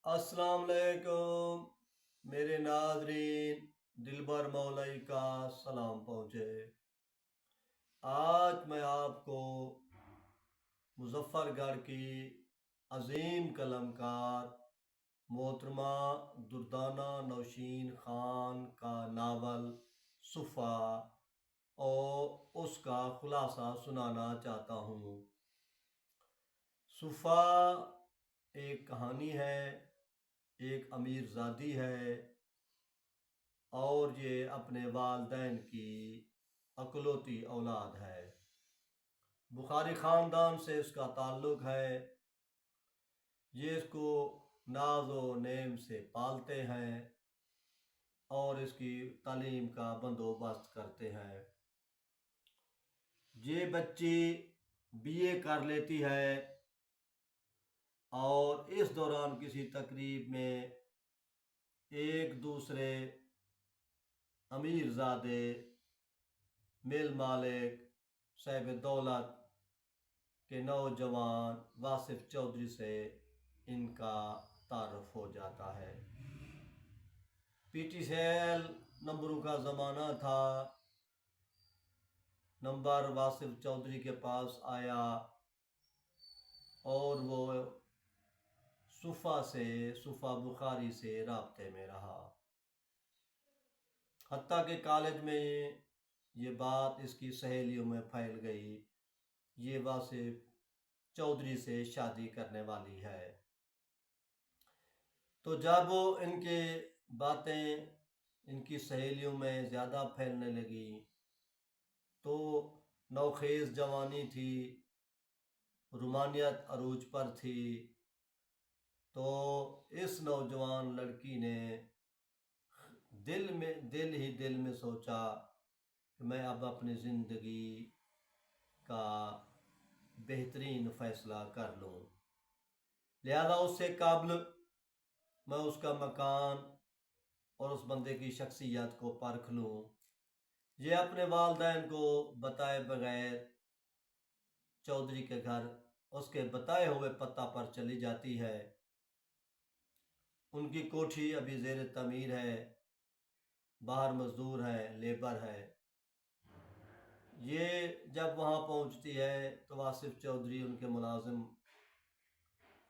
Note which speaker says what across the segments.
Speaker 1: السلام علیکم میرے ناظرین، دلبر مولائی کا سلام پہنچے۔ آج میں آپ کو مظفر گڑھ کی عظیم قلمکار محترمہ دردانہ نوشین خان کا ناول صفا اور اس کا خلاصہ سنانا چاہتا ہوں۔ صفا ایک کہانی ہے، ایک امیر زادی ہے اور یہ اپنے والدین کی اکلوتی اولاد ہے۔ بخاری خاندان سے اس کا تعلق ہے۔ یہ اس کو ناز و نعم سے پالتے ہیں اور اس کی تعلیم کا بندوبست کرتے ہیں۔ یہ بچی BA کر لیتی ہے اور اس دوران کسی تقریب میں ایک دوسرے امیر زادے مل مالک صاحب دولت کے نوجوان واصف چودھری سے ان کا تعارف ہو جاتا ہے۔ PT سیل نمبروں کا زمانہ تھا۔ نمبر واصف چودھری کے پاس آیا اور وہ صفا بخاری سے رابطے میں رہا، حتیٰ کہ کالج میں یہ بات اس کی سہیلیوں میں پھیل گئی، یہ واصف چودھری سے شادی کرنے والی ہے۔ تو جب ان کے باتیں ان کی سہیلیوں میں زیادہ پھیلنے لگی تو نوخیز جوانی تھی، رومانیت عروج پر تھی، تو اس نوجوان لڑکی نے دل میں سوچا کہ میں اب اپنی زندگی کا بہترین فیصلہ کر لوں، لہذا اس سے قبل میں اس کا مکان اور اس بندے کی شخصیت کو پرکھ لوں۔ یہ اپنے والدین کو بتائے بغیر چودھری کے گھر اس کے بتائے ہوئے پتہ پر چلی جاتی ہے۔ ان کی کوٹھی ابھی زیر تعمیر ہے، باہر مزدور ہے، لیبر ہے۔ یہ جب وہاں پہنچتی ہے تو واصف چودھری ان کے ملازم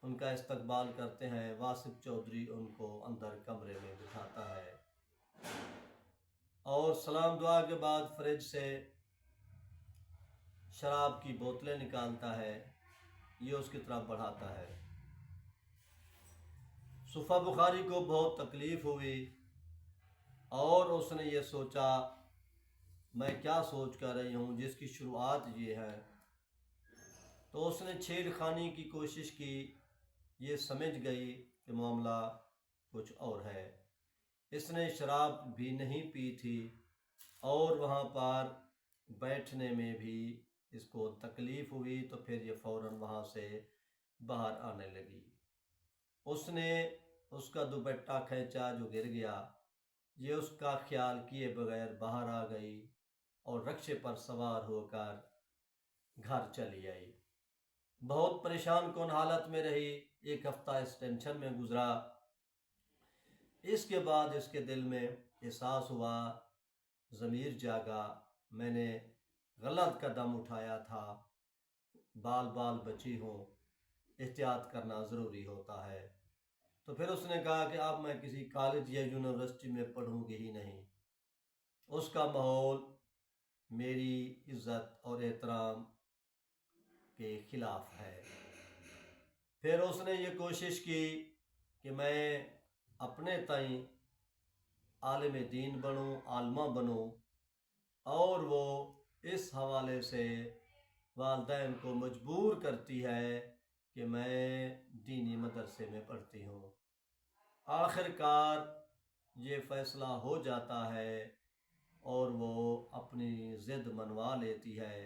Speaker 1: ان کا استقبال کرتے ہیں۔ واصف چودھری ان کو اندر کمرے میں بٹھاتا ہے اور سلام دعا کے بعد فریج سے شراب کی بوتلیں نکالتا ہے، یہ اس کی طرف بڑھاتا ہے۔ صفا بخاری کو بہت تکلیف ہوئی اور اس نے یہ سوچا میں کیا سوچ کر رہی ہوں، جس کی شروعات یہ ہے۔ تو اس نے چھیڑ خانی کی کوشش کی، یہ سمجھ گئی کہ معاملہ کچھ اور ہے۔ اس نے شراب بھی نہیں پی تھی اور وہاں پر بیٹھنے میں بھی اس کو تکلیف ہوئی، تو پھر یہ فوراً وہاں سے باہر آنے لگی۔ اس نے اس کا دوپٹہ کھینچا جو گر گیا، یہ اس کا خیال کیے بغیر باہر آ گئی اور رکشے پر سوار ہو کر گھر چلی آئی۔ بہت پریشان کن حالت میں رہی، ایک ہفتہ اس ٹینشن میں گزرا۔ اس کے بعد اس کے دل میں احساس ہوا، ضمیر جاگا، میں نے غلط قدم اٹھایا تھا، بال بچی ہوں، احتیاط کرنا ضروری ہوتا ہے۔ تو پھر اس نے کہا کہ اب میں کسی کالج یا یونیورسٹی میں پڑھوں گی ہی نہیں، اس کا ماحول میری عزت اور احترام کے خلاف ہے۔ پھر اس نے یہ کوشش کی کہ میں اپنے تئیں عالم دین بنوں، عالمہ بنوں، اور وہ اس حوالے سے والدین کو مجبور کرتی ہے کہ میں دینی مدرسے میں پڑھتی ہوں۔ آخر کار یہ فیصلہ ہو جاتا ہے اور وہ اپنی ضد منوا لیتی ہے۔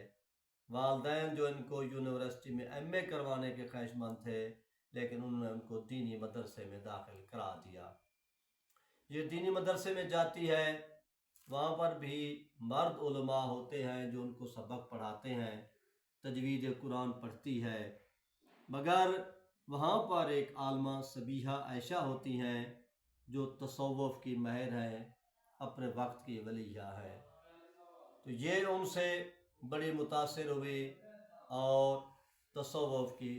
Speaker 1: والدین جو ان کو یونیورسٹی میں MA کروانے کے خواہش مند تھے، لیکن انہوں نے ان کو دینی مدرسے میں داخل کرا دیا۔ یہ دینی مدرسے میں جاتی ہے، وہاں پر بھی مرد علماء ہوتے ہیں جو ان کو سبق پڑھاتے ہیں، تجوید قرآن پڑھتی ہے، مگر وہاں پر ایک عالمہ سبیحہ عائشہ ہوتی ہیں جو تصوف کی ماہر ہے، اپنے وقت کی ولیہ ہے۔ تو یہ ان سے بڑی متاثر ہوئی اور تصوف کی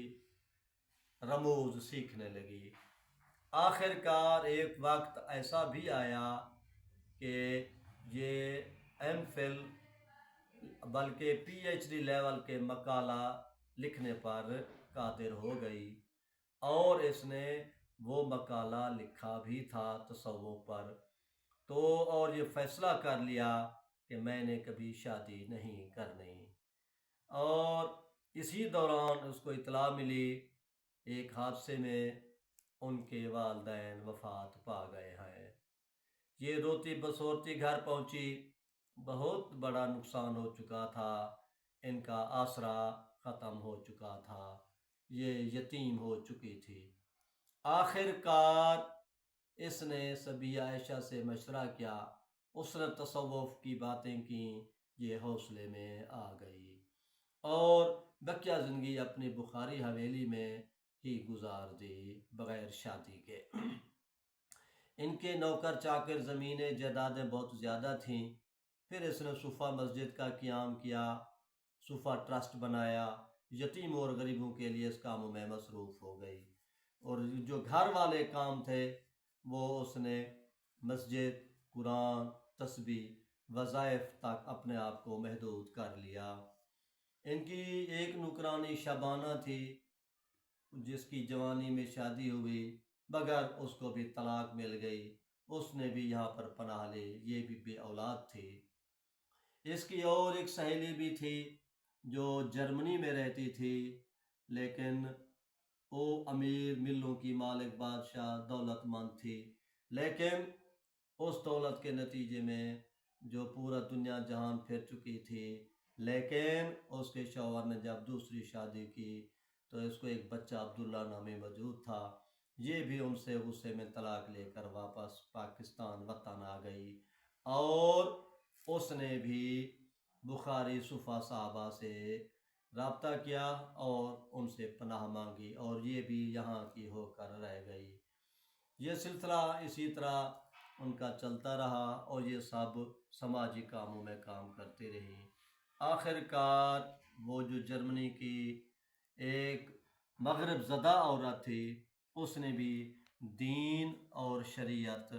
Speaker 1: رموز سیکھنے لگی۔ آخر کار ایک وقت ایسا بھی آیا کہ یہ ایم فل بلکہ پی ایچ ڈی لیول کے مقالہ لکھنے پر قادر ہو گئی، اور اس نے وہ مقالہ لکھا بھی تھا تصوف پر۔ تو اور یہ فیصلہ کر لیا کہ میں نے کبھی شادی نہیں کرنی۔ اور اسی دوران اس کو اطلاع ملی ایک حادثے میں ان کے والدین وفات پا گئے ہیں۔ یہ روتی بسورتی گھر پہنچی، بہت بڑا نقصان ہو چکا تھا، ان کا آسرا ختم ہو چکا تھا، یہ یتیم ہو چکی تھی۔ آخر کار اس نے سبیحہ عائشہ سے مشورہ کیا، اس نے تصوف کی باتیں کیں، یہ حوصلے میں آ گئی اور بقیہ زندگی اپنی بخاری حویلی میں ہی گزار دی بغیر شادی کے۔ ان کے نوکر چاکر، زمینیں جائیدادیں بہت زیادہ تھیں۔ پھر اس نے صوفہ مسجد کا قیام کیا، صوفہ ٹرسٹ بنایا، یتیموں اور غریبوں کے لیے اس کاموں میں مصروف ہو گئی، اور جو گھر والے کام تھے وہ اس نے مسجد، قرآن، تسبیح، وظائف تک اپنے آپ کو محدود کر لیا۔ ان کی ایک نوکرانی شبانہ تھی جس کی جوانی میں شادی ہوئی، مگر اس کو بھی طلاق مل گئی، اس نے بھی یہاں پر پناہ لی، یہ بھی بے اولاد تھی۔ اس کی اور ایک سہیلی بھی تھی جو جرمنی میں رہتی تھی، لیکن وہ امیر ملوں کی مالک بادشاہ دولت مند تھی، لیکن اس دولت کے نتیجے میں جو پورا دنیا جہان پھر چکی تھی، لیکن اس کے شوہر نے جب دوسری شادی کی تو اس کو ایک بچہ عبداللہ نامی موجود تھا، یہ بھی ان سے غصے میں طلاق لے کر واپس پاکستان وطن آ گئی، اور اس نے بھی بخاری صوفہ صحابہ سے رابطہ کیا اور ان سے پناہ مانگی، اور یہ بھی یہاں کی ہو کر رہ گئی۔ یہ سلسلہ اسی طرح ان کا چلتا رہا اور یہ سب سماجی کاموں میں کام کرتے رہی۔ آخر کار وہ جو جرمنی کی ایک مغرب زدہ عورت تھی، اس نے بھی دین اور شریعت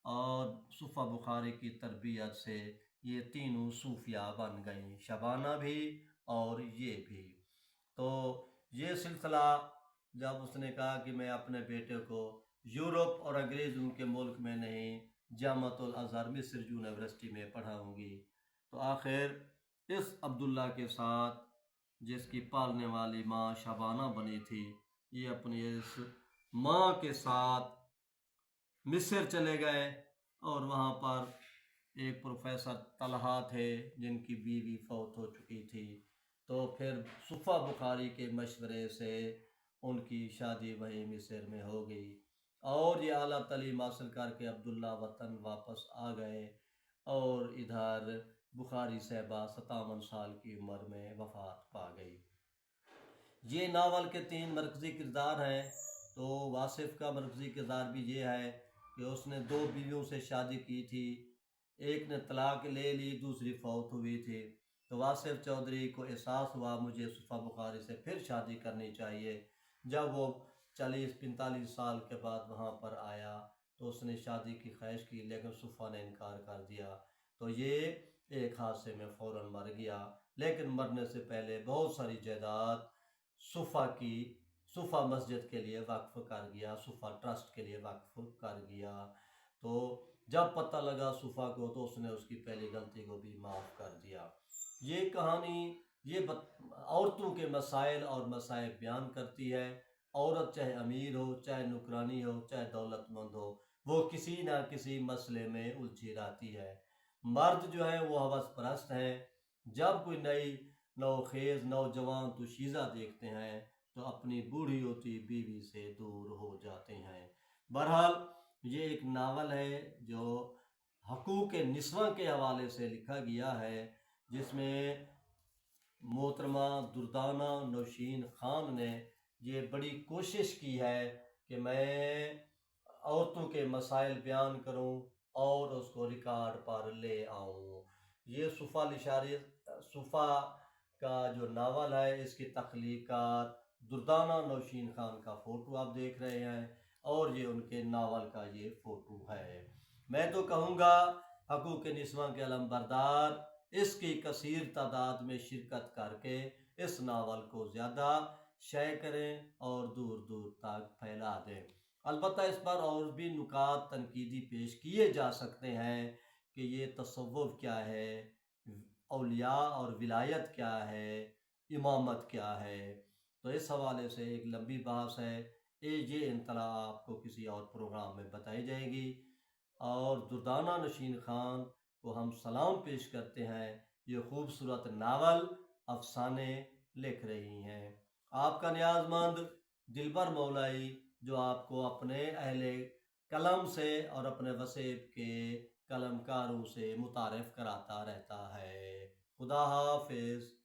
Speaker 1: اور صوفہ بخاری کی تربیت سے یہ تینوں صوفیہ بن گئیں، شبانہ بھی اور یہ بھی۔ تو یہ سلسلہ جب اس نے کہا کہ میں اپنے بیٹے کو یورپ اور انگریزوں کے ملک میں نہیں، جامعۃ الازہر مصر یونیورسٹی میں پڑھاؤں گی، تو آخر اس عبداللہ کے ساتھ، جس کی پالنے والی ماں شبانہ بنی تھی، یہ اپنی اس ماں کے ساتھ مصر چلے گئے، اور وہاں پر ایک پروفیسر طلحہ تھے جن کی بیوی فوت ہو چکی تھی، تو پھر صوفہ بخاری کے مشورے سے ان کی شادی وہیں مصر میں ہو گئی، اور یہ اعلیٰ تعلیم حاصل کر کے عبداللہ وطن واپس آ گئے، اور ادھر بخاری صاحبہ 57 سال کی عمر میں وفات پا گئی۔ یہ ناول کے 3 مرکزی کردار ہیں۔ تو واصف کا مرکزی کردار بھی یہ ہے کہ اس نے 2 بیویوں سے شادی کی تھی، ایک نے طلاق لے لی، دوسری فوت ہوئی تھی، تو واصف چودھری کو احساس ہوا مجھے صوفہ بخاری سے پھر شادی کرنی چاہیے۔ جب وہ 40-45 سال کے بعد وہاں پر آیا تو اس نے شادی کی خواہش کی، لیکن صوفہ نے انکار کر دیا، تو یہ ایک حادثے میں فوراً مر گیا، لیکن مرنے سے پہلے بہت ساری جائیداد صوفہ مسجد کے لیے وقف کر گیا، صوفہ ٹرسٹ کے لیے وقف کر گیا۔ تو جب پتہ لگا صوفہ کو تو اس نے اس کی پہلی غلطی کو بھی معاف کر دیا۔ یہ کہانی یہ عورتوں کے مسائل اور مصائب بیان کرتی ہے۔ عورت چاہے امیر ہو، چاہے نوکرانی ہو، چاہے دولت مند ہو، وہ کسی نہ کسی مسئلے میں الجھی رہتی ہے۔ مرد جو ہیں وہ ہوس پرست ہیں، جب کوئی نئی نوخیز نوجوان دوشیزہ دیکھتے ہیں تو اپنی بوڑھی ہوتی بیوی سے دور ہو جاتے ہیں۔ بہرحال یہ ایک ناول ہے جو حقوق نسواں کے حوالے سے لکھا گیا ہے، جس میں محترمہ دردانہ نوشین خان نے یہ بڑی کوشش کی ہے کہ میں عورتوں کے مسائل بیان کروں اور اس کو ریکارڈ پر لے آؤں۔ یہ صفا کا جو ناول ہے، اس کی تخلیقات دردانہ نوشین خان کا فوٹو آپ دیکھ رہے ہیں، اور یہ ان کے ناول کا یہ فوٹو ہے۔ میں تو کہوں گا حقوق نسواں کے علمبردار اس کی کثیر تعداد میں شرکت کر کے اس ناول کو زیادہ شائع کریں اور دور دور تک پھیلا دیں۔ البتہ اس پر اور بھی نکات تنقیدی پیش کیے جا سکتے ہیں کہ یہ تصوف کیا ہے، اولیاء اور ولایت کیا ہے، امامت کیا ہے۔ تو اس حوالے سے ایک لمبی بحث ہے، یہ انطلاع آپ کو کسی اور پروگرام میں بتائی جائے گی۔ اور دردانہ نوشین خان کو ہم سلام پیش کرتے ہیں، یہ خوبصورت ناول افسانے لکھ رہی ہیں۔ آپ کا نیاز مند دلبر مولائی، جو آپ کو اپنے اہل قلم سے اور اپنے وسیب کے قلم کاروں سے متعارف کراتا رہتا ہے۔ خدا حافظ۔